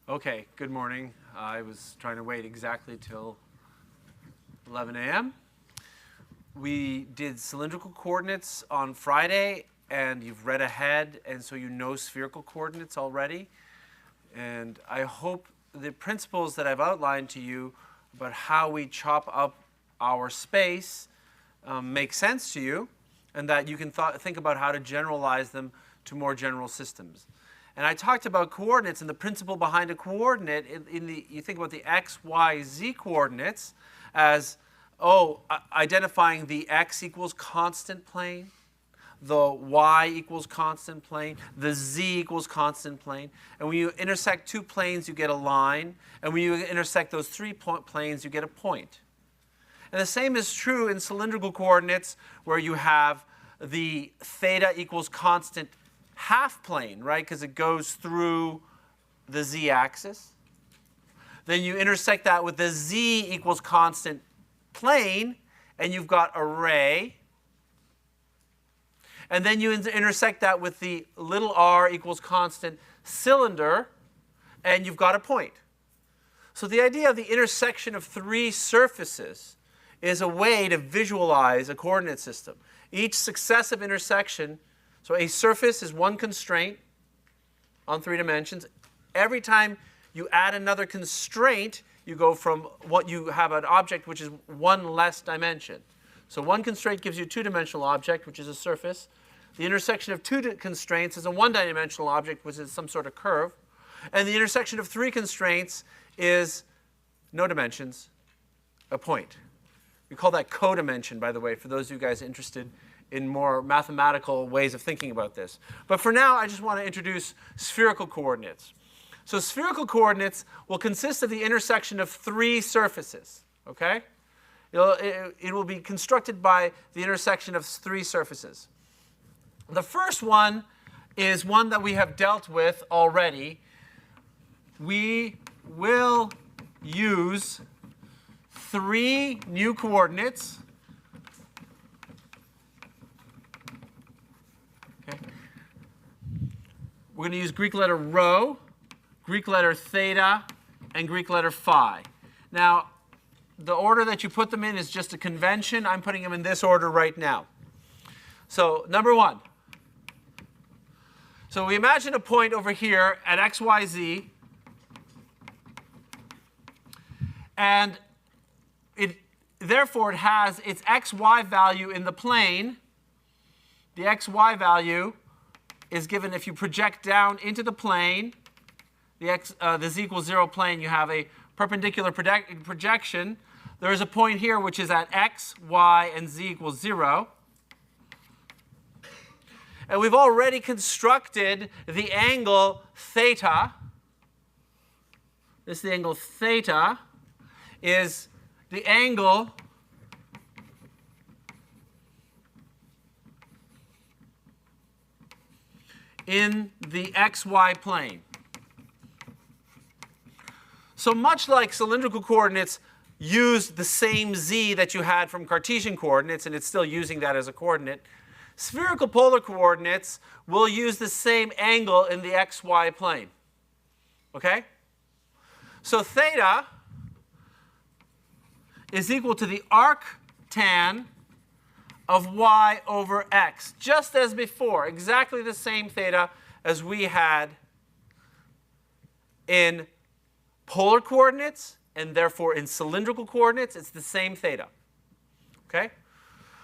Okay, good morning. I was trying to wait exactly till 11 a.m. We did cylindrical coordinates on Friday, and you've read ahead, and so you know spherical coordinates already. And I hope the principles that I've outlined to you about how we chop up our space make sense to you, and that you can think about how to generalize them to more general systems. And I talked about coordinates and the principle behind a coordinate. You think about the x, y, z coordinates as, identifying the x equals constant plane, the y equals constant plane, the z equals constant plane. And when you intersect two planes, you get a line. And when you intersect those three planes, you get a point. And the same is true in cylindrical coordinates, where you have the theta equals constant half plane, right? Because it goes through the z-axis. Then you intersect that with the z equals constant plane, and you've got a ray. And then you intersect that with the little r equals constant cylinder, and you've got a point. So the idea of the intersection of three surfaces is a way to visualize a coordinate system. Each successive intersection, so a surface is one constraint on 3 dimensions. Every time you add another constraint, you go from what you have an object which is one less dimension. So one constraint gives you a two-dimensional object, which is a surface. The intersection of two constraints is a one-dimensional object, which is some sort of curve. And the intersection of three constraints is no dimensions, a point. We call that codimension, by the way, for those of you guys interested in more mathematical ways of thinking about this. But for now, I just want to introduce spherical coordinates. So spherical coordinates will consist of the intersection of three surfaces, okay? It will be constructed by the intersection of three surfaces. The first one is one that we have dealt with already. We will use three new coordinates. Okay. We're going to use Greek letter rho, Greek letter theta, and Greek letter phi. Now, the order that you put them in is just a convention. I'm putting them in this order right now. So, number one. So we imagine a point over here at x, y, z. And therefore, it has its xy value in the plane. The xy value is given if you project down into the plane. The z equals 0 plane, you have a perpendicular projection. There is a point here which is at x, y, and z equals 0. And we've already constructed the angle theta. This is the angle theta, is the angle in the xy plane. So much like cylindrical coordinates used the same z that you had from Cartesian coordinates, and it's still using that as a coordinate, spherical polar coordinates will use the same angle in the xy plane. Okay? So theta is equal to the arctan of y over x, just as before, exactly the same theta as we had in polar coordinates, and therefore in cylindrical coordinates, it's the same theta. Okay?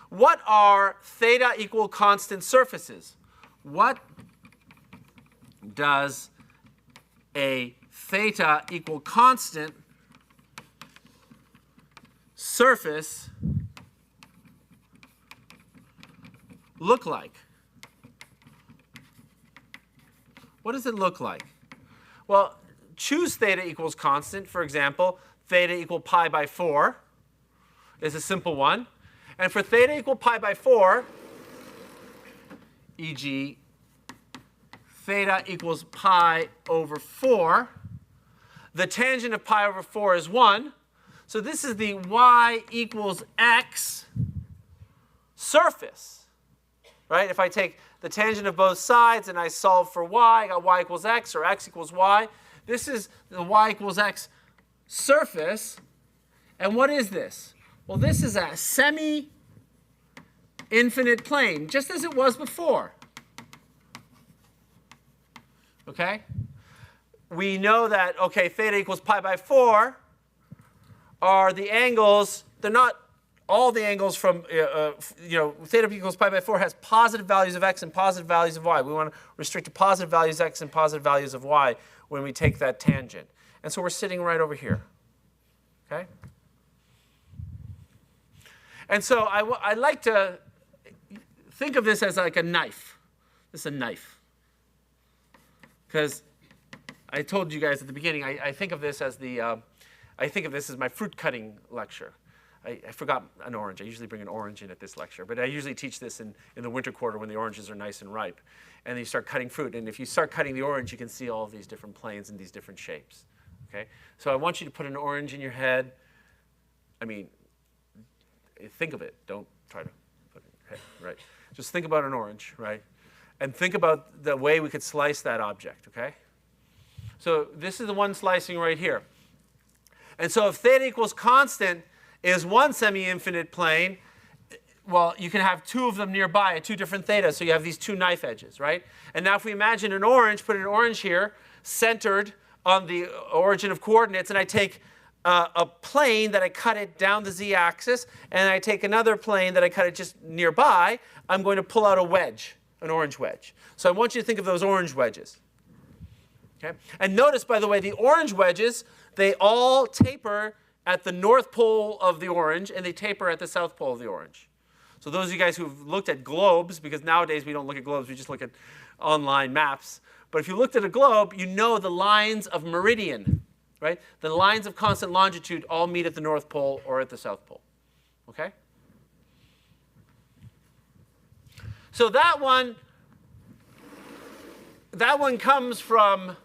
What are theta equal constant surfaces? What does a theta equal constant surface look like? What does it look like? Well, choose theta equals constant. For example, theta equal pi by 4 is a simple one. And for theta equal pi by 4, e.g., theta equals pi over 4, the tangent of pi over 4 is 1. So this is the y equals x surface, right? If I take the tangent of both sides and I solve for y, I got y equals x or x equals y. This is the y equals x surface. And what is this? Well, this is a semi-infinite plane, just as it was before. Okay? We know that, okay, theta equals pi by 4 are the angles. They're not all the angles from, theta equals pi by 4 has positive values of x and positive values of y. We want to restrict to positive values of x and positive values of y when we take that tangent. And so we're sitting right over here. Okay? And so I like to think of this as like a knife. This is a knife. Because I told you guys at the beginning, I think of this as I think of this as my fruit cutting lecture. I forgot an orange. I usually bring an orange in at this lecture. But I usually teach this in the winter quarter when the oranges are nice and ripe. And then you start cutting fruit. And if you start cutting the orange, you can see all of these different planes and these different shapes. Okay? So I want you to put an orange in your head. I mean, think of it. Don't try to put it in your head, right? Just think about an orange, right? And think about the way we could slice that object, okay? So this is the one slicing right here. And so if theta equals constant is one semi-infinite plane, well, you can have two of them nearby at two different thetas, so you have these two knife edges, right? And now if we imagine an orange, put an orange here, centered on the origin of coordinates, and I take a plane that I cut it down the z-axis, and I take another plane that I cut it just nearby, I'm going to pull out a wedge, an orange wedge. So I want you to think of those orange wedges. Okay? And notice, by the way, the orange wedges, they all taper at the north pole of the orange, and they taper at the south pole of the orange. So those of you guys who've looked at globes, because nowadays we don't look at globes, we just look at online maps. But if you looked at a globe, you know the lines of meridian, right? The lines of constant longitude all meet at the north pole or at the south pole. Okay? So that one comes from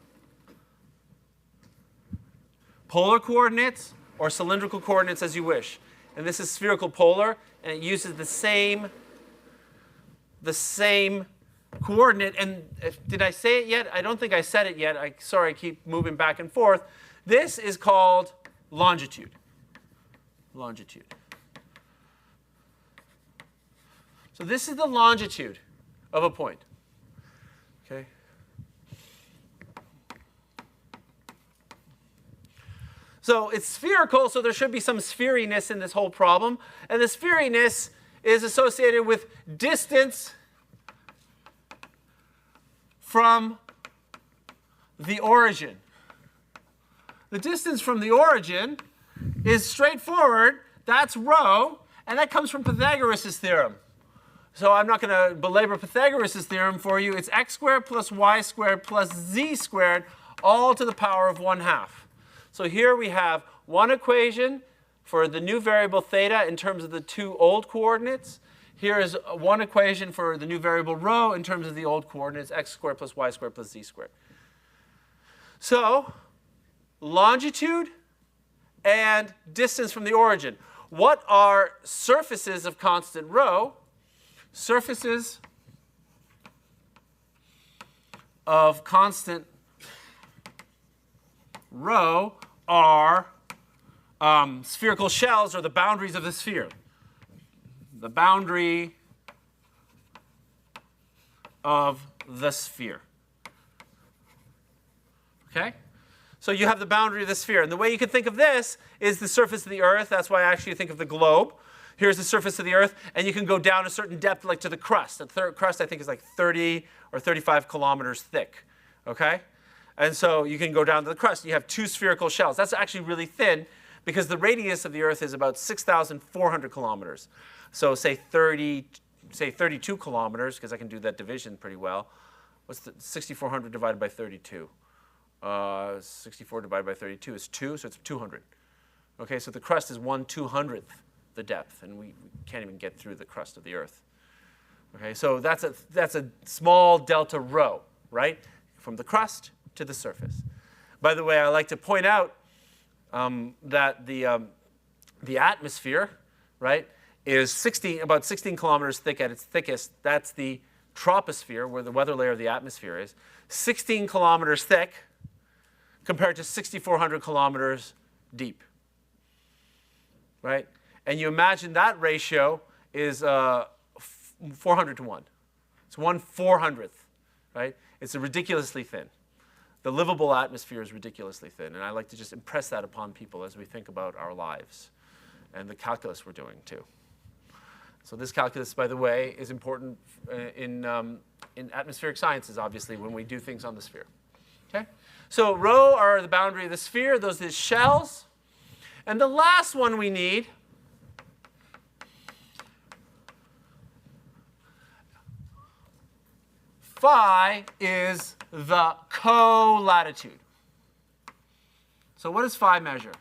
polar coordinates or cylindrical coordinates as you wish. And this is spherical polar, and it uses the same coordinate. And did I say it yet? I don't think I said it yet. Sorry, I keep moving back and forth. This is called longitude. Longitude. So this is the longitude of a point. Okay? So it's spherical, so there should be some spheriness in this whole problem. And the spheriness is associated with distance from the origin. The distance from the origin is straightforward. That's rho, and that comes from Pythagoras' theorem. So I'm not going to belabor Pythagoras' theorem for you. It's x squared plus y squared plus z squared, all to the power of 1/2. So here we have one equation for the new variable theta in terms of the two old coordinates. Here is one equation for the new variable rho in terms of the old coordinates, x squared plus y squared plus z squared. So longitude and distance from the origin. What are surfaces of constant rho? Surfaces of constant rho are spherical shells, or the boundaries of the sphere. The boundary of the sphere. Okay? So you have the boundary of the sphere. And the way you can think of this is the surface of the Earth. That's why I actually think of the globe. Here's the surface of the Earth, and you can go down a certain depth, like to the crust. The crust, I think, is like 30 or 35 kilometers thick. Okay? And so you can go down to the crust. You have two spherical shells. That's actually really thin, because the radius of the Earth is about 6,400 kilometers. So say 32 kilometers, because I can do that division pretty well. What's the 6,400 divided by 32? 64 divided by 32 is 2, so it's 200. Okay, so the crust is 1/200th the depth, and we can't even get through the crust of the Earth. Okay, so that's a small delta rho, right? From the crust to the surface. By the way, I like to point out that the atmosphere, right, is about 16 kilometers thick at its thickest. That's the troposphere, where the weather layer of the atmosphere is. 16 kilometers thick. compared to 6,400 kilometers deep, right? And you imagine that ratio is 400 to 1. It's 1/400th, right? It's ridiculously thin. The livable atmosphere is ridiculously thin, and I like to just impress that upon people as we think about our lives and the calculus we're doing too. So this calculus, by the way, is important in atmospheric sciences, obviously, when we do things on the sphere. Okay? So rho are the boundary of the sphere. Those are the shells. And the last one we need phi is the co-latitude. So what does phi measure?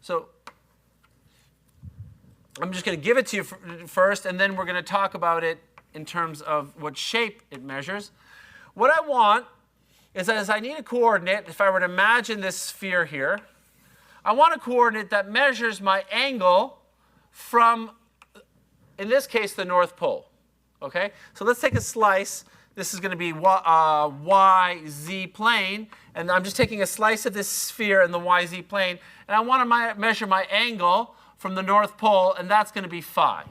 So I'm just going to give it to you first, and then we're going to talk about it in terms of what shape it measures. What I want is that I need a coordinate. If I were to imagine this sphere here, I want a coordinate that measures my angle from, in this case, the North Pole. Okay? So let's take a slice. This is going to be YZ plane. And I'm just taking a slice of this sphere in the YZ plane. And I want to measure my angle from the North Pole, and that's going to be phi.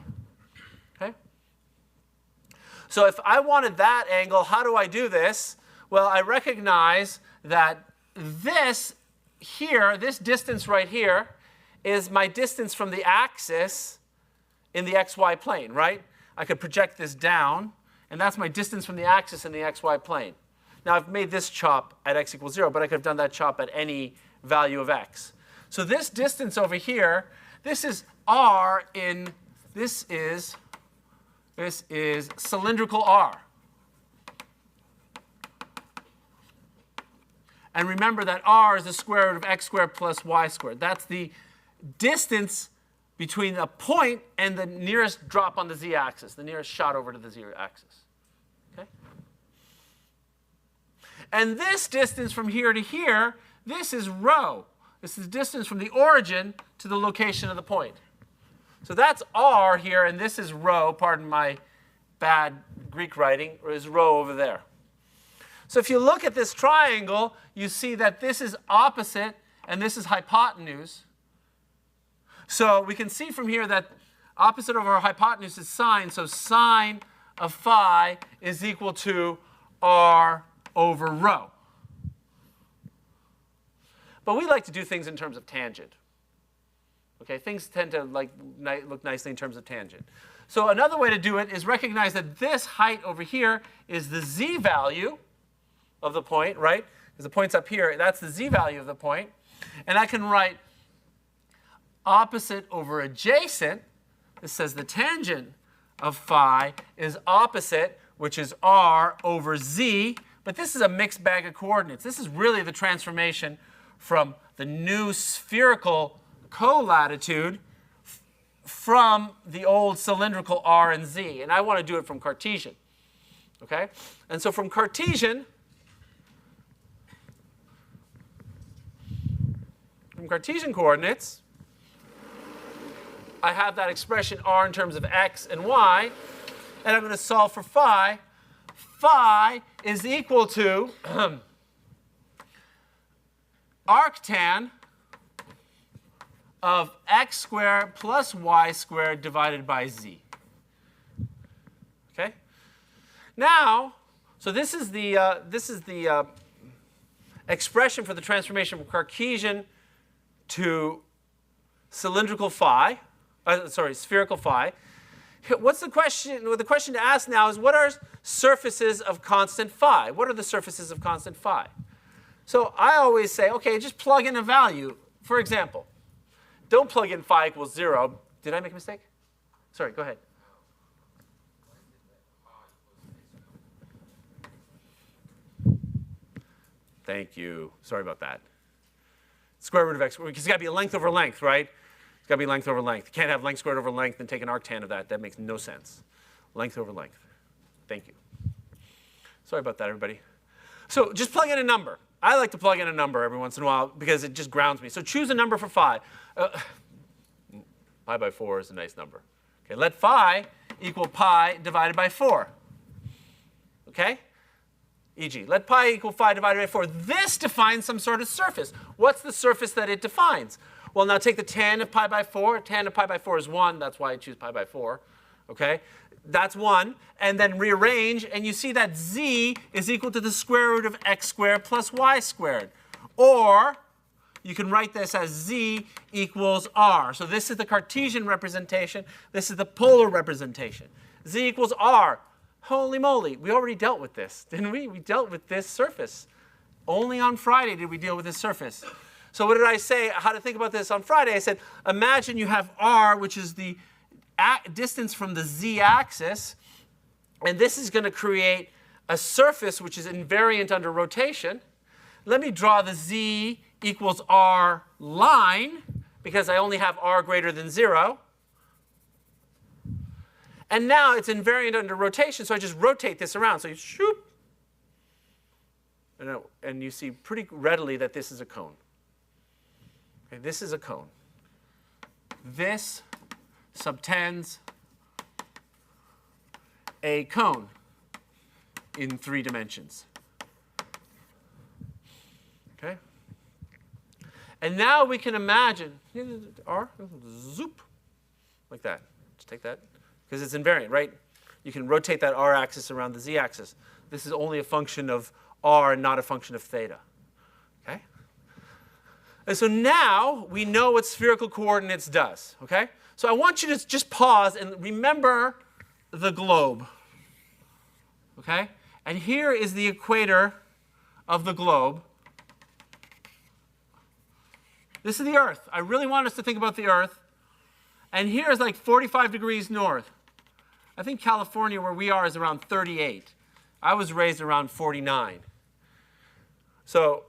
Okay? So if I wanted that angle, how do I do this? Well, I recognize that this here, this distance right here, is my distance from the axis in the xy plane, right? I could project this down, and that's my distance from the axis in the xy plane. Now, I've made this chop at x equals 0, but I could have done that chop at any value of x. So this distance over here, this is r in, this is cylindrical r. And remember that r is the square root of x squared plus y squared. That's the distance between a point and the nearest drop on the z-axis, the nearest shot over to the z-axis. Okay? And this distance from here to here, this is rho. This is the distance from the origin to the location of the point. So that's r here, and this is rho, pardon my bad Greek writing, or is rho over there. So if you look at this triangle, you see that this is opposite, and this is hypotenuse. So we can see from here that opposite of our hypotenuse is sine, so sine of phi is equal to r over rho. But we like to do things in terms of tangent. Okay, things tend to look nicely in terms of tangent. So another way to do it is recognize that this height over here is the z value of the point, right? Because the point's up here. That's the z value of the point. And I can write opposite over adjacent. This says the tangent of phi is opposite, which is r over z. But this is a mixed bag of coordinates. This is really the transformation from the new spherical co-latitude from the old cylindrical r and z. And I want to do it from Cartesian. Okay? And so from Cartesian coordinates, I have that expression r in terms of x and y, and I'm going to solve for phi. Phi is equal to arctan of x squared plus y squared divided by z. Okay? Now, so this is the expression for the transformation from Cartesian to cylindrical phi, spherical phi. What's the question? Well, the question to ask now is, what are surfaces of constant phi? What are the surfaces of constant phi? So I always say, okay, just plug in a value. For example, don't plug in phi equals 0. Did I make a mistake? Sorry, go ahead. Thank you. Sorry about that. Square root of x, because it's got to be a length over length, right? It's got to be length over length. You can't have length squared over length and take an arctan of that. That makes no sense. Length over length. Thank you. Sorry about that, everybody. So just plug in a number. I like to plug in a number every once in a while because it just grounds me. So choose a number for phi. Pi by 4 is a nice number. Okay, let phi equal pi divided by 4. Okay? e.g., let pi equal phi divided by 4. This defines some sort of surface. What's the surface that it defines? Well, now take the tan of pi by 4. Tan of pi by 4 is 1. That's why I choose pi by 4. Okay? That's 1. And then rearrange, and you see that z is equal to the square root of x squared plus y squared. Or you can write this as z equals r. So this is the Cartesian representation. This is the polar representation. Z equals r. Holy moly, we already dealt with this, didn't we? We dealt with this surface. Only on Friday did we deal with this surface. So what did I say, how to think about this on Friday? I said, imagine you have r, which is the distance from the z-axis, and this is going to create a surface which is invariant under rotation. Let me draw the z equals r line, because I only have r greater than 0. And now it's invariant under rotation, so I just rotate this around. So you shoot, and you see pretty readily that this is a cone. Okay, this is a cone. This subtends a cone in 3 dimensions. Okay? And now we can imagine, r, zoop, like that. Just take that. Because it's invariant, right? You can rotate that r-axis around the z-axis. This is only a function of r and not a function of theta. Okay? And so now we know what spherical coordinates does. Okay? So I want you to just pause and remember the globe. Okay? And here is the equator of the globe. This is the Earth. I really want us to think about the Earth. And here is like 45 degrees north. I think California, where we are, is around 38. I was raised around 49. So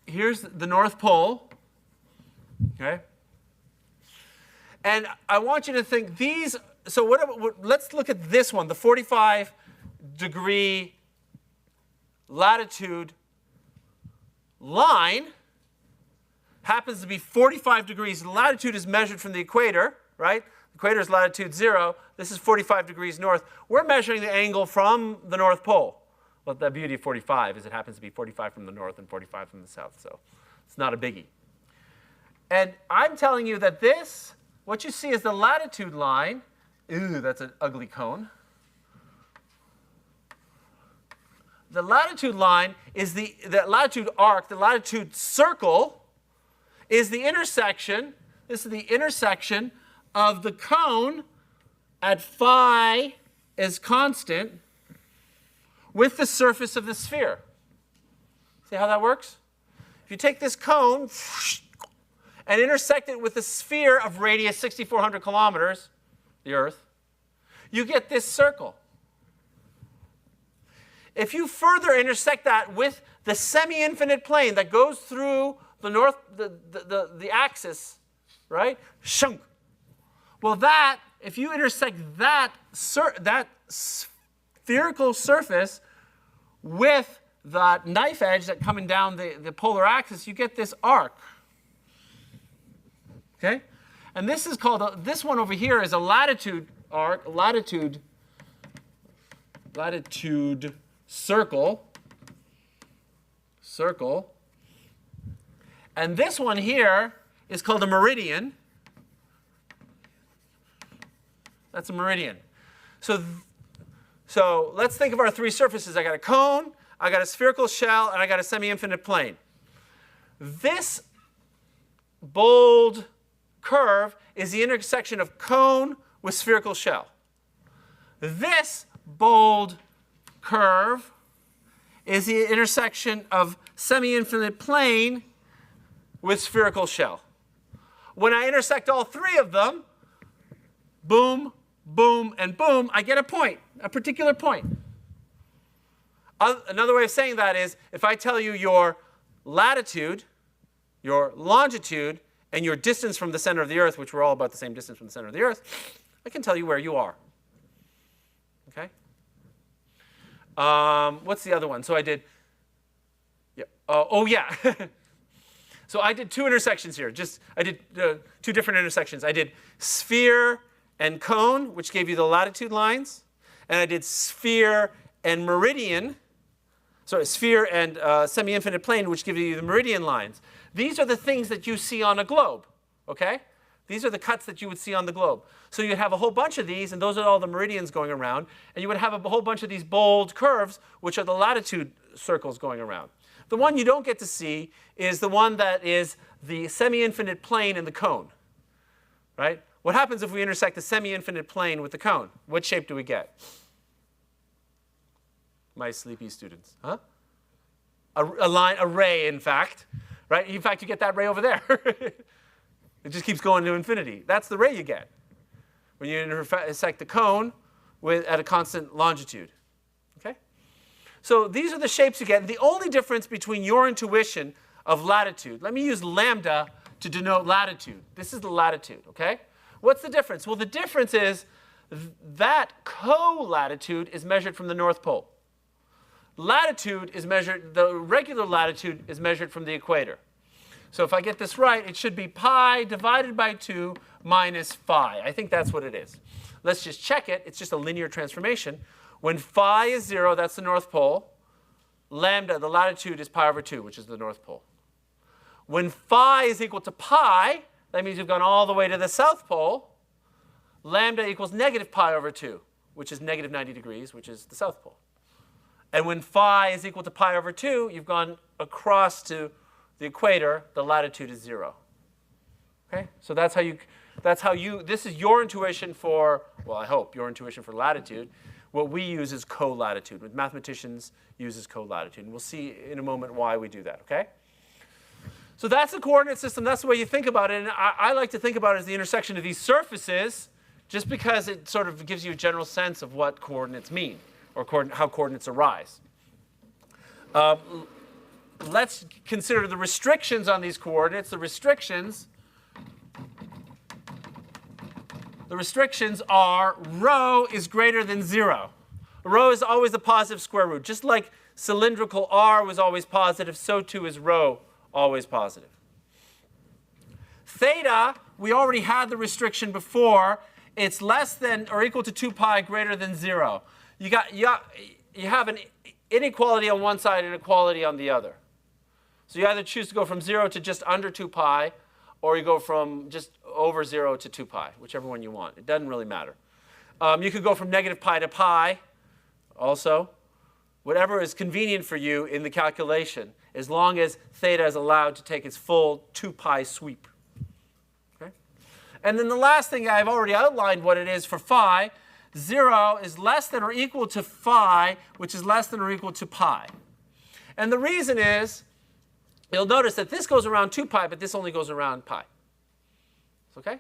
here's the North Pole. Okay? And I want you to think these, so let's look at this one, the 45-degree latitude line. Happens to be 45 degrees. The latitude is measured from the equator, right? The equator is latitude 0. This is 45 degrees north. We're measuring the angle from the North Pole. Well, the beauty of 45 is it happens to be 45 from the north and 45 from the south, so it's not a biggie. And I'm telling you that this, what you see is the latitude line. Ooh, that's an ugly cone. The latitude line is the latitude arc, the latitude circle, is the intersection, this is the intersection of the cone at phi is constant with the surface of the sphere. See how that works? If you take this cone and intersect it with a sphere of radius 6,400 kilometers, the Earth, you get this circle. If you further intersect that with the semi-infinite plane that goes through the axis, right? Shunk. Well, if you intersect that spherical surface with the knife edge that coming down the polar axis, you get this arc. Okay? And this is called, this one over here is a latitude arc, latitude circle. And this one here is called a meridian. That's a meridian. So let's think of our 3 surfaces. I got a cone, I got a spherical shell, and I got a semi-infinite plane. This bold curve is the intersection of cone with spherical shell. This bold curve is the intersection of semi-infinite plane with spherical shell. When I intersect all 3 of them, boom, boom, and boom, I get a point, a particular point. Another way of saying that is if I tell you your latitude, your longitude, and your distance from the center of the Earth, which we're all about the same distance from the center of the Earth, I can tell you where you are. Okay? What's the other one? So I did, yeah. Oh yeah. So I did 2 intersections here. I did 2 different intersections. I did sphere and cone, which gave you the latitude lines. and I did sphere and meridian, sorry, sphere and semi-infinite plane, which give you the meridian lines. These are the things that you see on a globe, okay? These are the cuts that you would see on the globe. So you'd have a whole bunch of these, and those are all the meridians going around, and you would have a whole bunch of these bold curves, which are the latitude circles going around. The one you don't get to see is the one that is the semi-infinite plane and the cone, right? What happens if we intersect the semi-infinite plane with the cone? What shape do we get? My sleepy students, huh? A line, a ray, in fact, right? In fact, you get that ray over there. It just keeps going to infinity. That's the ray you get when you intersect the cone at a constant longitude. Okay? So these are the shapes you get. And the only difference between your intuition of latitude, let me use lambda to denote latitude. This is the latitude, okay? What's the difference? Well, the difference is that co-latitude is measured from the North Pole. Latitude is measured, the regular latitude is measured from the equator. So if I get this right, it should be pi divided by 2 minus phi. I think that's what it is. Let's just check it. It's just a linear transformation. When phi is 0, that's the North Pole. Lambda, the latitude, is pi over 2, which is the North Pole. When phi is equal to pi, that means you've gone all the way to the South Pole. Lambda equals negative pi over 2, which is negative 90 degrees, which is the South Pole. And when phi is equal to pi over 2, you've gone across to the equator. The latitude is 0. Okay? So that's how you, this is your intuition for, well, I hope, your intuition for latitude. What we use is co-latitude. What mathematicians use is co-latitude. And we'll see in a moment why we do that, okay? So that's the coordinate system. That's the way you think about it. And I like to think about it as the intersection of these surfaces, just because it sort of gives you a general sense of what coordinates mean, or how coordinates arise. Let's consider the restrictions on these coordinates. The restrictions are rho is greater than 0. Rho is always a positive square root. Just like cylindrical r was always positive, so too is rho always positive. Theta, we already had the restriction before. It's less than or equal to 2 pi greater than 0. You have an inequality on one side and equality on the other. So you either choose to go from 0 to just under 2 pi, or you go from just over 0 to 2 pi, whichever one you want. It doesn't really matter. You could go from negative pi to pi also. Whatever is convenient for you in the calculation, as long as theta is allowed to take its full 2 pi sweep. Okay? And then the last thing, I've already outlined what it is for phi. 0 is less than or equal to phi, which is less than or equal to pi. And the reason is, you'll notice that this goes around 2 pi, but this only goes around pi. Okay?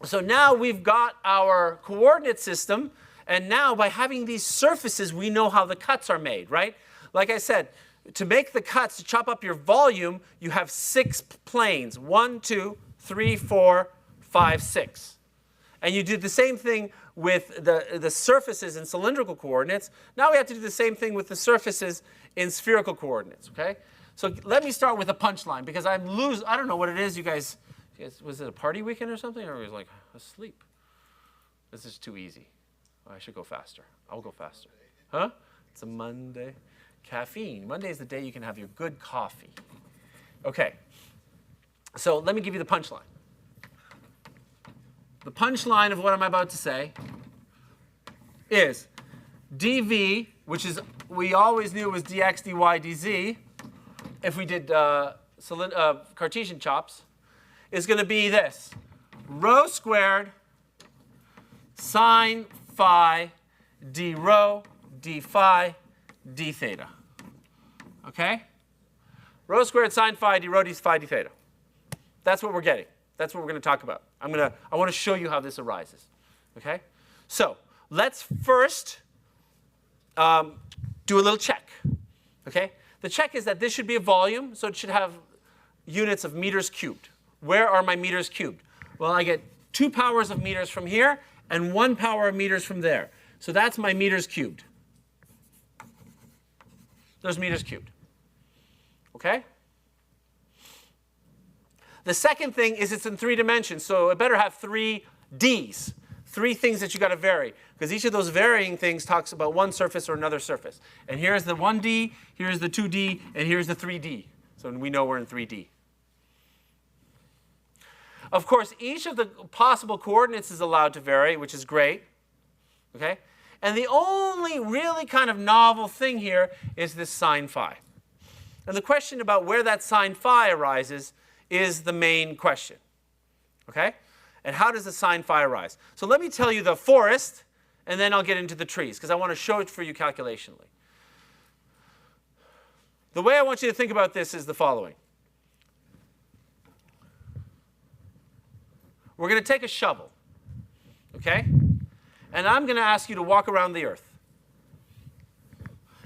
So now we've got our coordinate system, and now by having these surfaces, we know how the cuts are made, right? Like I said, to make the cuts, to chop up your volume, you have 6 planes. 1, 2, 3, 4, 5, 6. And you did the same thing with the surfaces in cylindrical coordinates. Now we have to do the same thing with the surfaces in spherical coordinates, okay? So let me start with a punchline, because I don't know what it is, you guys, was it a party weekend or something? Or was it like asleep? This is too easy. Oh, I should go faster. I'll go faster. Huh? It's a Monday. Caffeine. Monday is the day you can have your good coffee. Okay. So let me give you the punchline. The punchline of what I'm about to say is dv, which is we always knew was dx, dy, dz, if we did Cartesian chops, is going to be this. Rho squared sine phi d rho d phi d theta. Okay? Rho squared sine phi d rho d phi d theta. That's what we're getting. That's what we're going to talk about. I want to show you how this arises. Okay? So let's first do a little check. Okay? The check is that this should be a volume, so it should have units of meters cubed. Where are my meters cubed? Well, I get 2 powers of meters from here and 1 power of meters from there. So that's my meters cubed. Those meters cubed. Okay? The second thing is it's in 3 dimensions, so it better have 3 Ds. three things that you got to vary, because each of those varying things talks about one surface or another surface. And here's the 1D, here's the 2D, and here's the 3D. So we know we're in 3D. Of course, each of the possible coordinates is allowed to vary, which is great. Okay? And the only really kind of novel thing here is this sine phi. And the question about where that sine phi arises is the main question. Okay? And how does the sine phi arise? So let me tell you the forest, and then I'll get into the trees, because I want to show it for you calculationally. The way I want you to think about this is the following. We're going to take a shovel, okay? And I'm going to ask you to walk around the earth.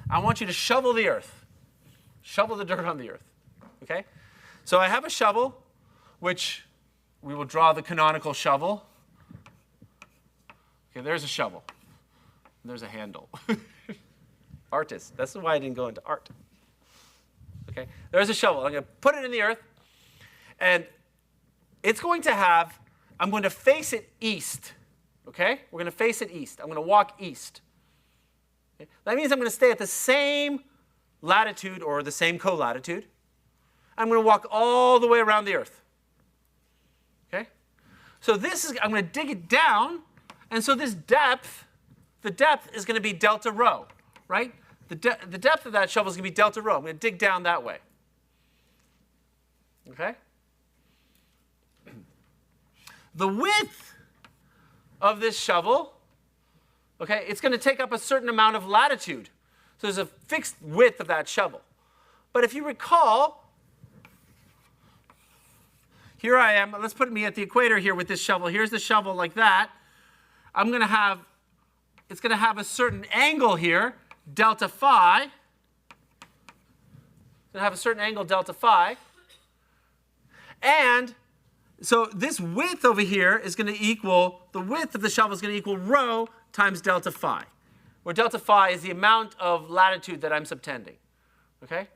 I want you to shovel the earth. Shovel the dirt on the earth, okay? So I have a shovel, which we will draw the canonical shovel. Okay, there's a shovel. There's a handle. Artist. That's why I didn't go into art. Okay, there's a shovel. I'm going to put it in the earth, and it's going to have, I'm going to face it east. Okay? We're going to face it east. I'm going to walk east. Okay? That means I'm going to stay at the same latitude or the same colatitude. I'm going to walk all the way around the earth. Okay? So this is, I'm going to dig it down, and so this depth, the depth is going to be delta rho, right? The depth of that shovel is going to be delta rho. I'm going to dig down that way. Okay? The width of this shovel, okay, it's going to take up a certain amount of latitude. So there's a fixed width of that shovel. But if you recall, here I am. Let's put me at the equator here with this shovel. Here's the shovel like that. I'm going to have, it's going to have a certain angle here, delta phi. It's going to have a certain angle, delta phi. And so this width over here is going to equal, the width of the shovel is going to equal rho times delta phi, where delta phi is the amount of latitude that I'm subtending. Okay?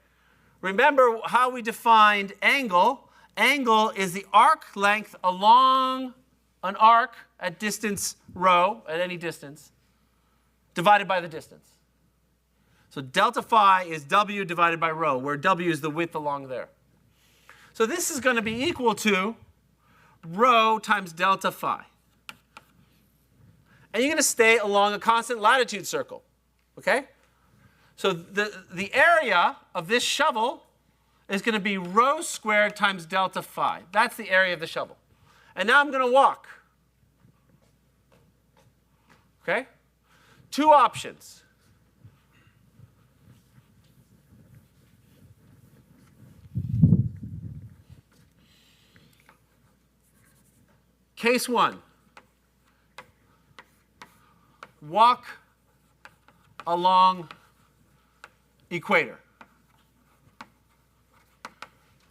Remember how we defined angle. Angle is the arc length along an arc at distance rho, at any distance, divided by the distance. So delta phi is W divided by rho, where W is the width along there. So this is going to be equal to rho times delta phi. And you're going to stay along a constant latitude circle. Okay? So the area of this shovel is going to be rho squared times delta phi. That's the area of the shovel. And now I'm going to walk. Okay? Two options. Case one. Walk along equator.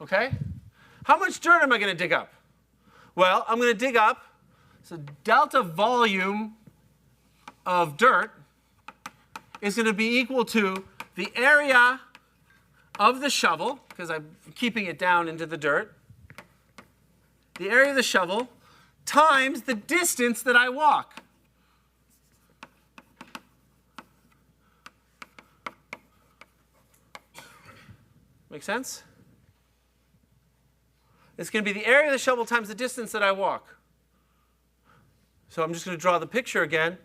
Okay? How much dirt am I going to dig up? Well, I'm going to dig up, so delta volume of dirt is going to be equal to the area of the shovel, because I'm keeping it down into the dirt, the area of the shovel times the distance that I walk. Make sense? It's going to be the area of the shovel times the distance that I walk. So I'm just going to draw the picture again.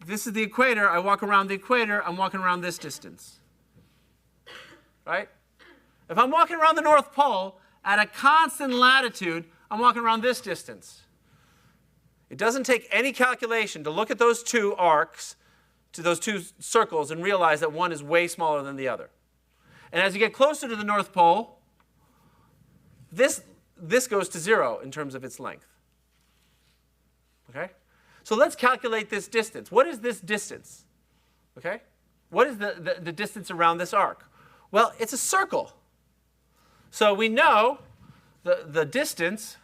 This is the equator. I walk around the equator. I'm walking around this distance. Right? If I'm walking around the North Pole at a constant latitude, I'm walking around this distance. It doesn't take any calculation to look at those two arcs, to those two circles, and realize that one is way smaller than the other. And as you get closer to the North Pole, this goes to 0 in terms of its length. Okay? So let's calculate this distance. What is this distance? Okay? What is the distance around this arc? Well, it's a circle. So we know the distance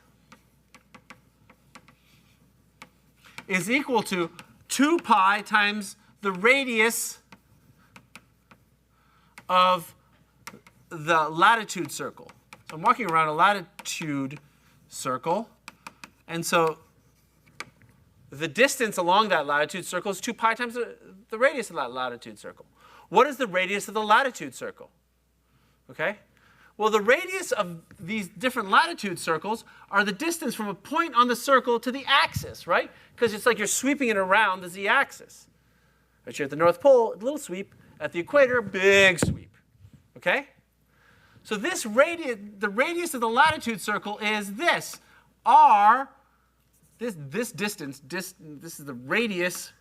is equal to 2 pi times the radius of the latitude circle. So I'm walking around a latitude circle, and so the distance along that latitude circle is 2 pi times the radius of that latitude circle. What is the radius of the latitude circle? Okay? Well, the radius of these different latitude circles are the distance from a point on the circle to the axis, right? Because it's like you're sweeping it around the z-axis. Right here at the North Pole, little sweep. At the equator, big sweep. Okay? So this the radius of the latitude circle is this. R, this distance, this is the radius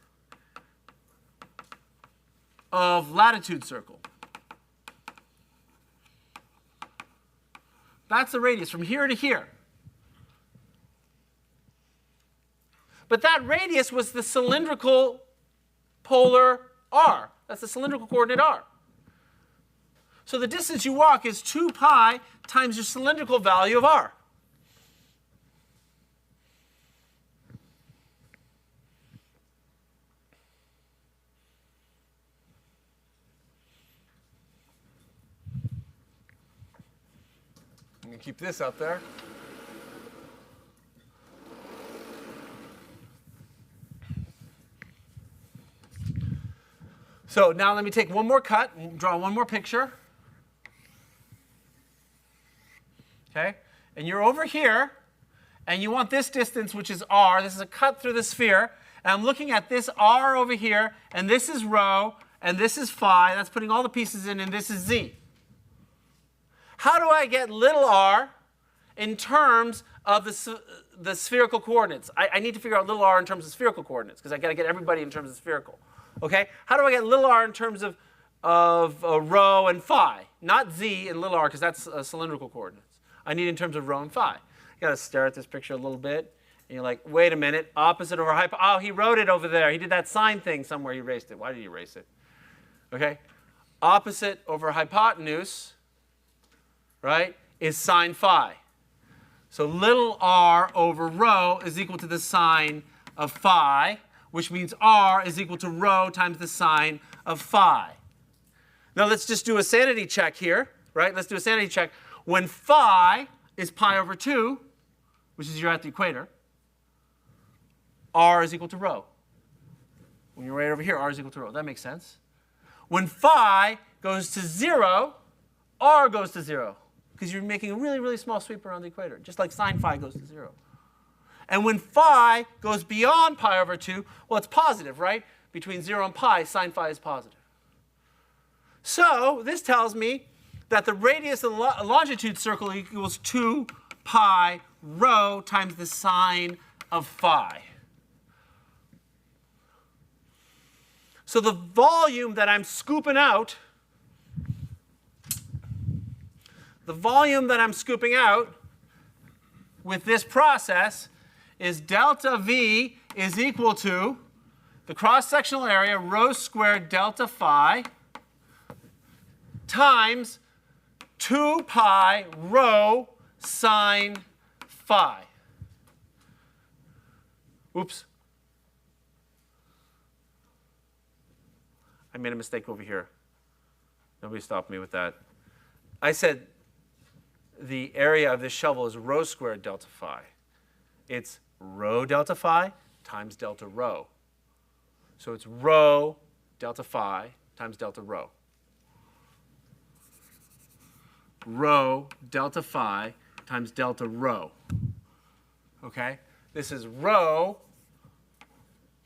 of latitude circle. That's the radius from here to here. But that radius was the cylindrical polar r. That's the cylindrical coordinate r. So the distance you walk is 2 pi times your cylindrical value of r. I'm going to keep this up there. So now let me take one more cut and draw one more picture. Okay? And you're over here, and you want this distance, which is r. This is a cut through the sphere. And I'm looking at this r over here, and this is rho, and this is phi. That's putting all the pieces in, and this is z. How do I get little r in terms of the spherical coordinates? I need to figure out little r in terms of spherical coordinates, because I've got to get everybody in terms of spherical. Okay? How do I get little r in terms of rho and phi? Not z and little r, because that's cylindrical coordinates. I need in terms of rho and phi. You got to stare at this picture a little bit. And you're like, wait a minute, opposite over hypotenuse. Oh, he wrote it over there. He did that sine thing somewhere. He erased it. Why did he erase it? Okay? Opposite over hypotenuse, right, is sine phi. So little r over rho is equal to the sine of phi, which means r is equal to rho times the sine of phi. Now let's just do a sanity check here, right? Let's do a sanity check. When phi is pi over 2, which is you're at the equator, r is equal to rho. When you're right over here, r is equal to rho. That makes sense. When phi goes to 0, r goes to 0, because you're making a really, really small sweep around the equator, just like sine phi goes to 0. And when phi goes beyond pi over 2, well, it's positive, right? Between 0 and pi, sine phi is positive. So this tells me that the radius of the longitude circle equals 2 pi rho times the sine of phi. So the volume that I'm scooping out, with this process is delta V is equal to the cross-sectional area, rho squared delta phi, times 2 pi rho sine phi. Oops. I made a mistake over here. Nobody stopped me with that. I said the area of this shovel is rho squared delta phi. It's rho delta phi times delta rho. So it's rho delta phi times delta rho. Rho delta phi times delta rho. Okay? This is rho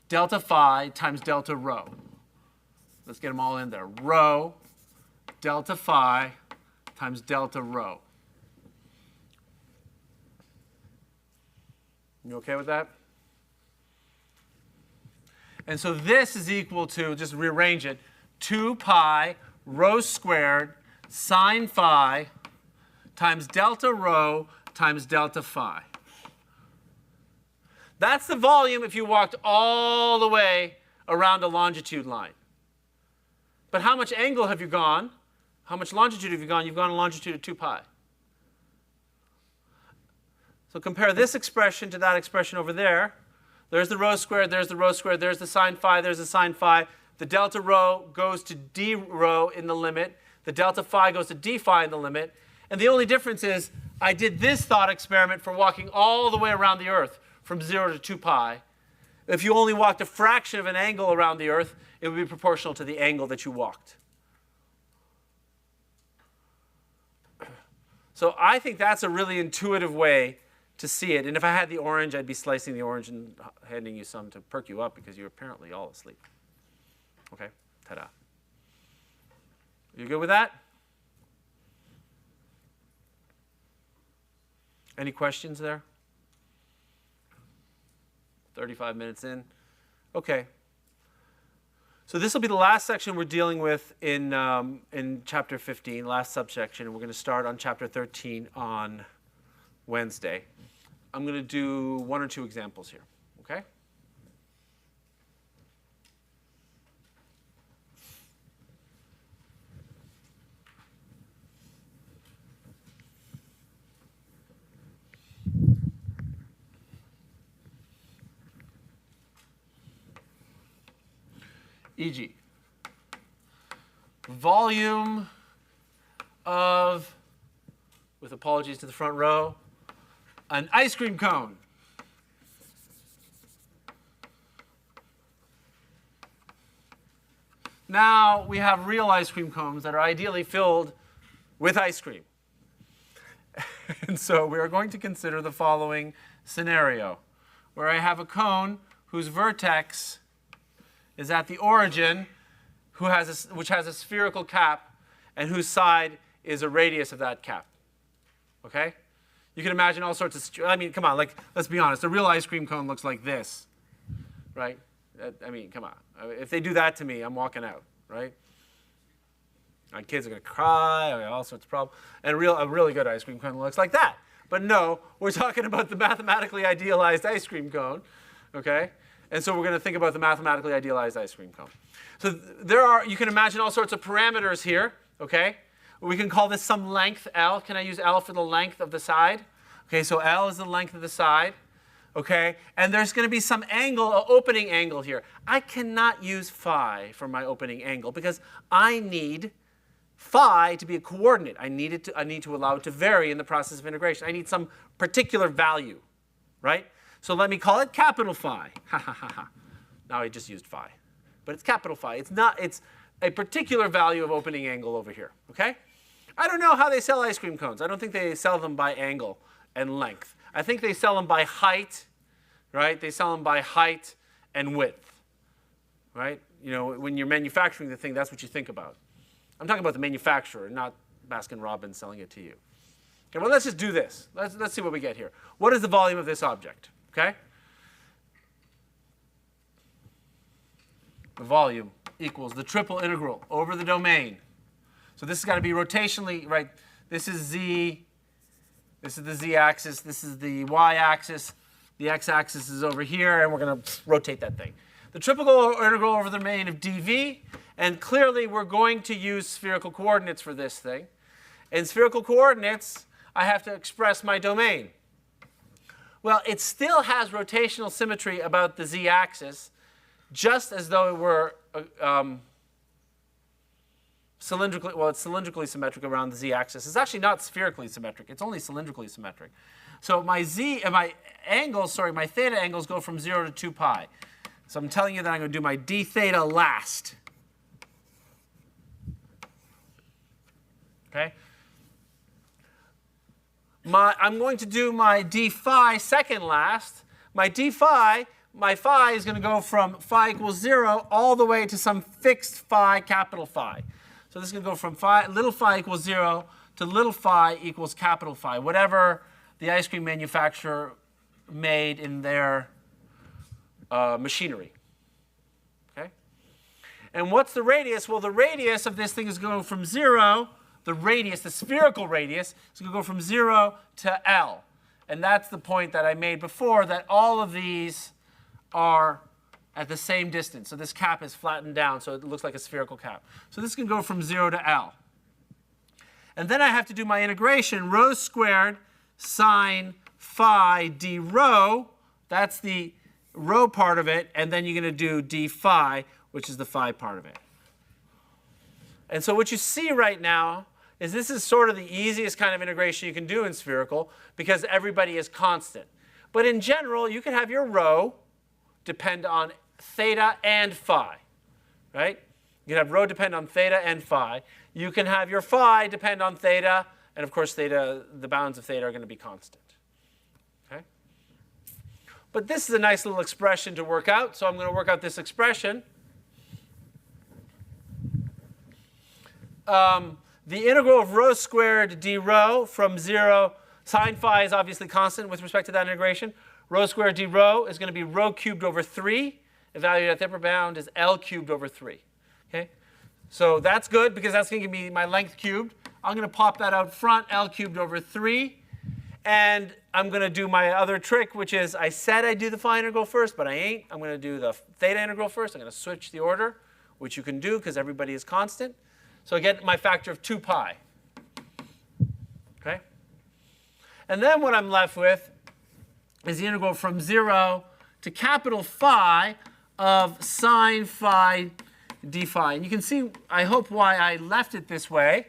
delta phi times delta rho. Let's get them all in there. Rho delta phi times delta rho. You okay with that? And so this is equal to, just rearrange it, 2 pi rho squared sine phi times delta rho times delta phi. That's the volume if you walked all the way around a longitude line. But how much angle have you gone? How much longitude have you gone? You've gone a longitude of 2 pi. So compare this expression to that expression over there. There's the rho squared, there's the rho squared, there's the sine phi, there's the sine phi. The delta rho goes to d rho in the limit. The delta phi goes to d phi in the limit. And the only difference is I did this thought experiment for walking all the way around the Earth from 0 to 2 pi. If you only walked a fraction of an angle around the Earth, it would be proportional to the angle that you walked. So I think that's a really intuitive way to see it. And if I had the orange, I'd be slicing the orange and handing you some to perk you up because you're apparently all asleep. Okay, ta-da. You good with that? Any questions there? 35 minutes in. Okay. So this will be the last section we're dealing with in chapter 15, last subsection. We're going to start on chapter 13 on Wednesday. I'm going to do one or two examples here. Okay? E.g., volume of, with apologies to the front row, an ice cream cone. Now we have real ice cream cones that are ideally filled with ice cream. And so we are going to consider the following scenario, where I have a cone whose vertex is at the origin, which has a spherical cap, and whose side is a radius of that cap. Okay? You can imagine all sorts of, I mean, come on, like, let's be honest. A real ice cream cone looks like this, right? I mean, come on. If they do that to me, I'm walking out, right? My kids are going to cry. I got all sorts of problems. And a really good ice cream cone looks like that. But no, we're talking about the mathematically idealized ice cream cone, okay? And so we're going to think about the mathematically idealized ice cream cone. So you can imagine all sorts of parameters here, okay? We can call this some length, L. Can I use L for the length of the side? Okay, so L is the length of the side, okay? And there's going to be some angle, an opening angle here. I cannot use phi for my opening angle because I need phi to be a coordinate. I need to allow it to vary in the process of integration. I need some particular value, right? So let me call it capital phi. Ha ha ha ha. Now I just used phi. But it's capital phi. It's a particular value of opening angle over here, okay? I don't know how they sell ice cream cones. I don't think they sell them by angle and length. I think they sell them by height, right? They sell them by height and width, right? You know, when you're manufacturing the thing, that's what you think about. I'm talking about the manufacturer, not Baskin-Robbins selling it to you. Okay, well, let's just do this. Let's see what we get here. What is the volume of this object? Okay? The volume equals the triple integral over the domain. So this has got to be rotationally, right? This is z. This is the z-axis. This is the y-axis. The x-axis is over here, and we're going to rotate that thing. The triple integral over the domain of dv. And clearly, we're going to use spherical coordinates for this thing. In spherical coordinates, I have to express my domain. Well, it still has rotational symmetry about the z-axis, just as though it were cylindrically, well, it's cylindrically symmetric around the z-axis. It's actually not spherically symmetric. It's only cylindrically symmetric. So my my theta angles go from 0 to 2 pi. So I'm telling you that I'm going to do my d theta last. Okay? I'm going to do my d phi second last. My d phi, my phi is going to go from phi equals 0 all the way to some fixed phi, capital phi. So this is going to go from little phi equals 0 to little phi equals capital phi, whatever the ice cream manufacturer made in their machinery. Okay? And what's the radius? Well, the radius of this thing is going from 0. The radius, the spherical radius, is going to go from 0 to L. And that's the point that I made before, that all of these are at the same distance. So this cap is flattened down, so it looks like a spherical cap. So this can go from 0 to L. And then I have to do my integration, rho squared sine phi d rho. That's the rho part of it. And then you're going to do d phi, which is the phi part of it. And so what you see right now is this is sort of the easiest kind of integration you can do in spherical because everybody is constant. But in general, you can have your rho depend on theta and phi, right? You can have rho depend on theta and phi. You can have your phi depend on theta, and of course theta, the bounds of theta are going to be constant. Okay? But this is a nice little expression to work out, so I'm going to work out this expression. The integral of rho squared d rho from 0, sine phi is obviously constant with respect to that integration. Rho squared d rho is going to be rho cubed over 3. Evaluated at the upper bound is L cubed over 3. Okay? So that's good because that's going to give me my length cubed. I'm going to pop that out front, L cubed over 3. And I'm going to do my other trick, which is I said I'd do the phi integral first, but I ain't. I'm going to do the theta integral first. I'm going to switch the order, which you can do because everybody is constant. So I get my factor of 2 pi. Okay? And then what I'm left with is the integral from 0 to capital Phi of sine phi d phi. And you can see, I hope, why I left it this way.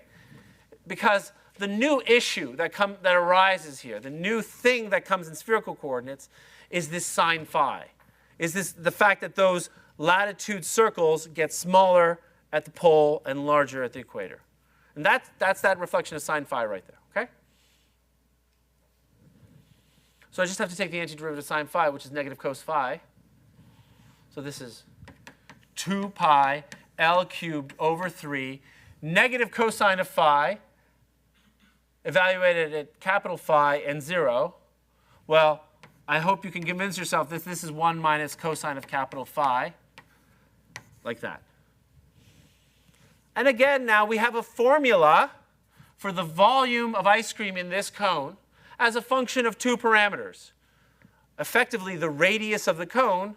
Because the new issue that arises here, the new thing that comes in spherical coordinates, is this sine phi. Is this the fact that those latitude circles get smaller at the pole and larger at the equator. And that's that reflection of sine phi right there, okay? So I just have to take the antiderivative of sine phi, which is negative cos phi. So this is 2 pi L cubed over 3, negative cosine of phi, evaluated at capital Phi and 0. Well, I hope you can convince yourself that this is 1 minus cosine of capital Phi, like that. And again, now we have a formula for the volume of ice cream in this cone as a function of 2 parameters. Effectively, the radius of the cone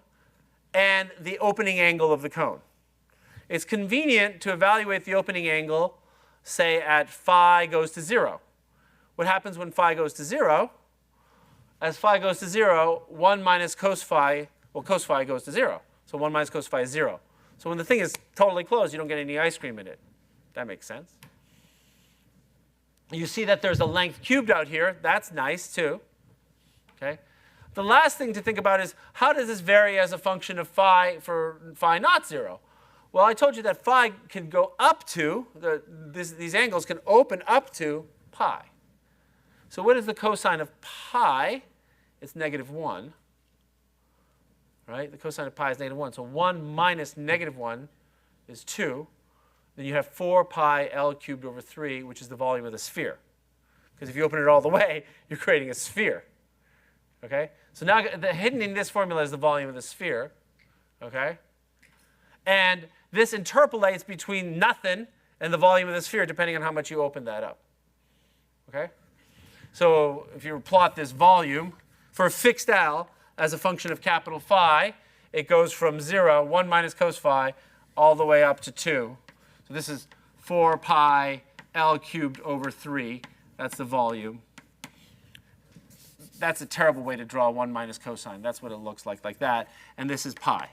and the opening angle of the cone. It's convenient to evaluate the opening angle, say, at phi goes to 0. What happens when phi goes to 0? As phi goes to 0, 1 minus cos phi, well, cos phi goes to 0. So 1 minus cos phi is 0. So when the thing is totally closed, you don't get any ice cream in it. That makes sense. You see that there's a length cubed out here. That's nice, too. Okay? The last thing to think about is, how does this vary as a function of phi for phi not 0? Well, I told you that phi can go up to, these angles can open up to pi. So what is the cosine of pi? It's negative 1. Right? The cosine of pi is negative 1. So 1 minus negative 1 is 2. Then you have 4 pi L cubed over 3, which is the volume of the sphere. Because if you open it all the way, you're creating a sphere. Okay? So now hidden in this formula is the volume of the sphere. Okay? And this interpolates between nothing and the volume of the sphere, depending on how much you open that up. Okay? So if you plot this volume for a fixed L as a function of capital Phi, it goes from 0, 1 minus cos phi, all the way up to 2. So this is 4 pi L cubed over 3. That's the volume. That's a terrible way to draw 1 minus cosine. That's what it looks like that. And this is pi.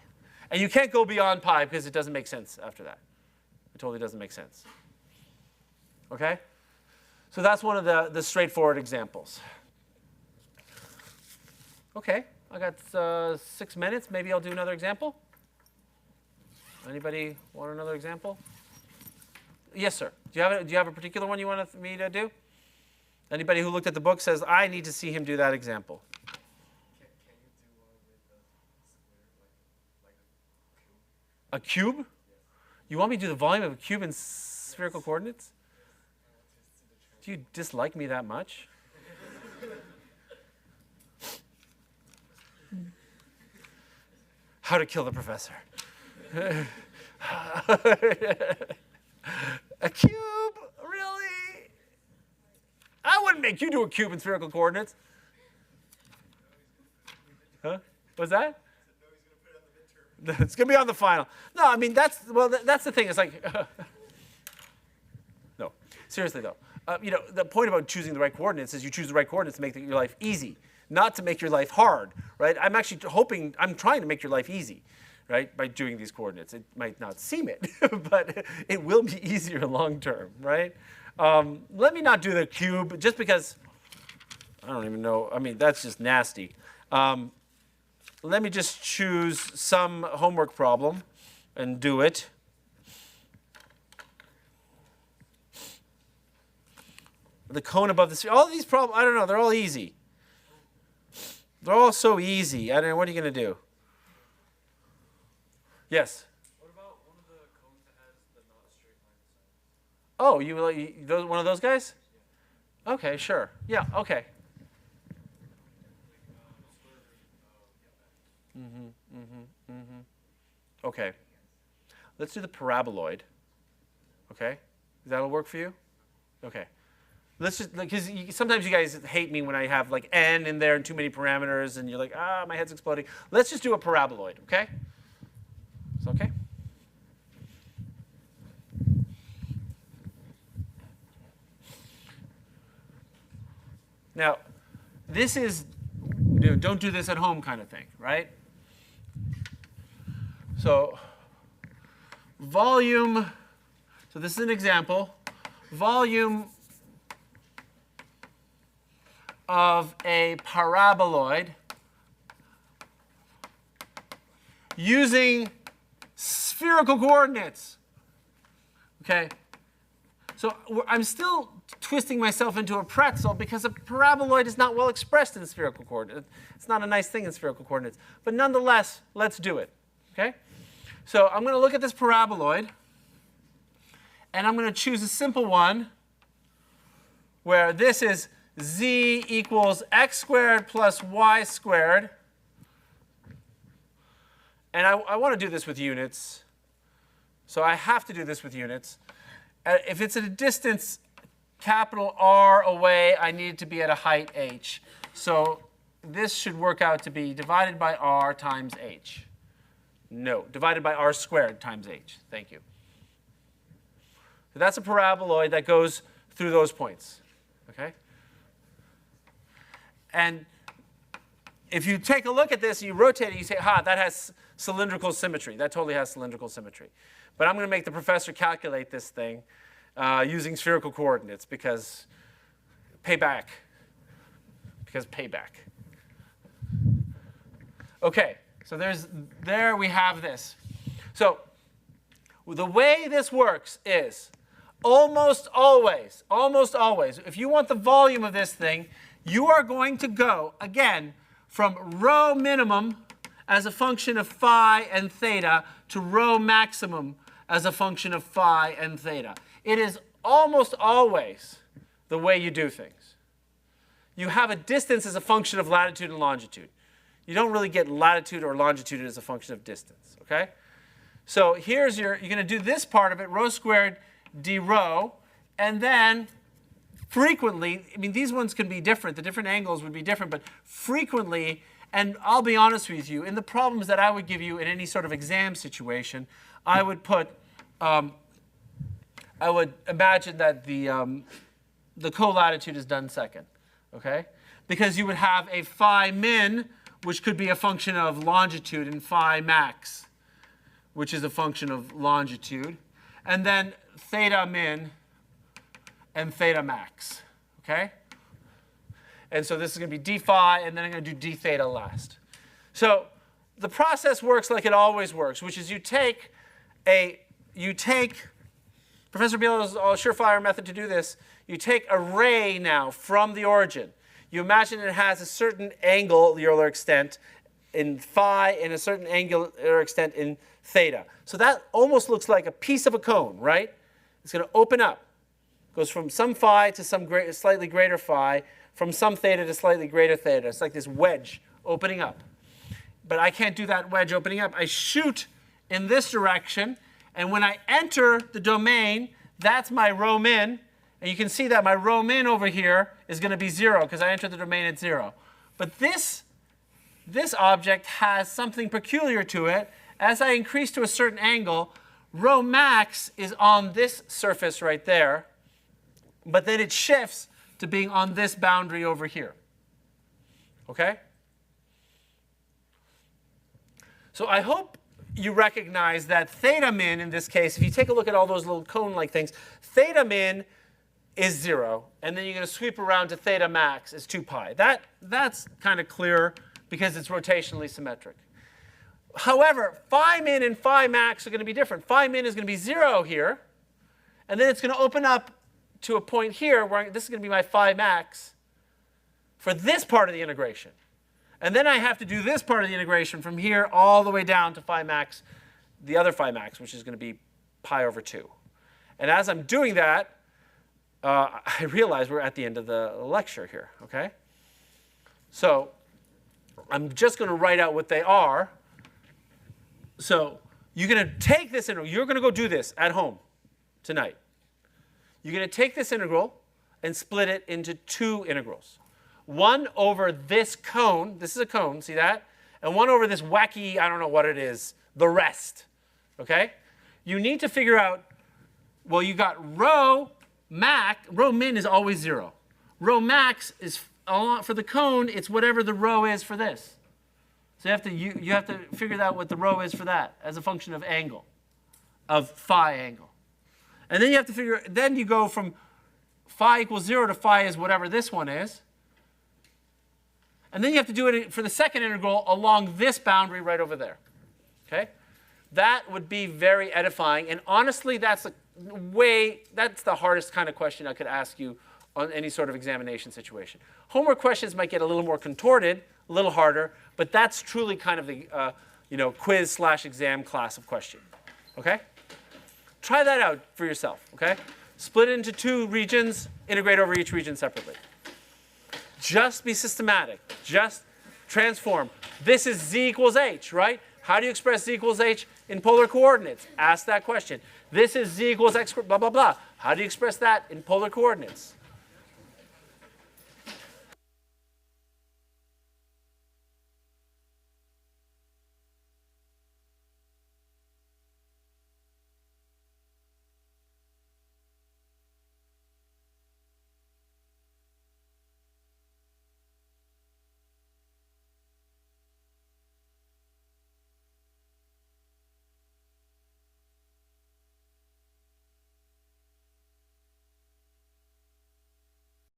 And you can't go beyond pi because it doesn't make sense after that. It totally doesn't make sense. Okay? So that's one of the straightforward examples. Okay, I got 6 minutes. Maybe I'll do another example. Anybody want another example? Yes, sir. Do you have a particular one you want me to do? Anybody who looked at the book says, I need to see him do that example. Can you do one with a square, like A cube? Yes. You want me to do the volume of a cube in spherical coordinates? Do you dislike me that much? How to kill the professor. A cube? Really? I wouldn't make you do a cube in spherical coordinates. Huh? What's that? It's going to be on the final. No, I mean, that's the thing. It's like, no, seriously though. The point about choosing the right coordinates is you choose the right coordinates to make your life easy, not to make your life hard, right? I'm actually I'm trying to make your life easy, right, by doing these coordinates. It might not seem it, but it will be easier long term, right? Let me not do the cube just because I don't even know. I mean, that's just nasty. let me just choose some homework problem and do it. The cone above the sphere. All of these problems, I don't know, they're all easy. They're all so easy. I don't know, what are you going to do? Yes? What about one of the cones that has the not straight line side? Oh, one of those guys? Yeah. Okay, sure. Yeah, okay. Okay. Let's do the paraboloid. Okay? That'll work for you? Okay. Let's just, because sometimes you guys hate me when I have like n in there and too many parameters and you're like, my head's exploding. Let's just do a paraboloid, okay? Is that okay? Now, this is, don't do this at home kind of thing, right? So, volume, so this is an example. Volume of a paraboloid using spherical coordinates. Okay? So I'm still twisting myself into a pretzel because a paraboloid is not well expressed in spherical coordinates. It's not a nice thing in spherical coordinates. But nonetheless, let's do it. Okay? So I'm going to look at this paraboloid, and I'm going to choose a simple one where this is z equals x squared plus y squared. And I want to do this with units. So I have to do this with units. If it's at a distance capital R away, I need it to be at a height h. So this should work out to be divided by r times h. No, divided by r squared times h. Thank you. So that's a paraboloid that goes through those points. Okay? And if you take a look at this and you rotate it, you say, that has cylindrical symmetry. That totally has cylindrical symmetry. But I'm going to make the professor calculate this thing using spherical coordinates because payback. Because payback. OK, so there we have this. So the way this works is almost always, if you want the volume of this thing, you are going to go, again, from rho minimum as a function of phi and theta to rho maximum as a function of phi and theta. It is almost always the way you do things. You have a distance as a function of latitude and longitude. You don't really get latitude or longitude as a function of distance, okay? So here's you're going to do this part of it, rho squared d rho, and then frequently, I mean, these ones can be different. The different angles would be different, but frequently, and I'll be honest with you, in the problems that I would give you in any sort of exam situation, I would put, I would imagine that the co-latitude is done second, okay? Because you would have a phi min, which could be a function of longitude, and phi max, which is a function of longitude, and then theta min and theta max, okay? And so this is going to be d phi, and then I'm going to do d theta last. So the process works like it always works, which is you take Professor Biela's surefire method to do this, you take a ray now from the origin. You imagine it has a certain angular extent in phi and a certain angular extent in theta. So that almost looks like a piece of a cone, right? It's going to open up. Goes from some phi to some slightly greater phi, from some theta to slightly greater theta. It's like this wedge opening up. But I can't do that wedge opening up. I shoot in this direction, and when I enter the domain, that's my rho min. And you can see that my rho min over here is going to be 0 because I entered the domain at 0. But this object has something peculiar to it. As I increase to a certain angle, rho max is on this surface right there. But then it shifts to being on this boundary over here. Okay? So I hope you recognize that theta min, in this case, if you take a look at all those little cone-like things, theta min is 0. And then you're going to sweep around to theta max is 2 pi. That's kind of clear because it's rotationally symmetric. However, phi min and phi max are going to be different. Phi min is going to be 0 here, and then it's going to open up to a point here where this is going to be my phi max for this part of the integration. And then I have to do this part of the integration from here all the way down to phi max, the other phi max, which is going to be pi over 2. And as I'm doing that, I realize we're at the end of the lecture here, okay? So I'm just going to write out what they are. So you're going to take this integral. You're going to go do this at home tonight. You're going to take this integral and split it into 2 integrals. One over this cone. This is a cone, see that? And one over this wacky, I don't know what it is, the rest. Okay? You need to figure out, well, you got rho min is always 0. Rho max is, for the cone, it's whatever the rho is for this. So you have to figure out what the rho is for that as a function of angle, of phi angle. And then you have to figure, then you go from phi equals 0 to phi is whatever this one is. And then you have to do it for the second integral along this boundary right over there. Okay? That would be very edifying. And honestly, that's the hardest kind of question I could ask you on any sort of examination situation. Homework questions might get a little more contorted, a little harder, but that's truly kind of the quiz/exam class of question. Okay? Try that out for yourself. Okay? Split it into 2 regions, integrate over each region separately. Just be systematic. Just transform. This is z equals h, right? How do you express z equals h in polar coordinates? Ask that question. This is z equals x, blah, blah, blah. How do you express that in polar coordinates?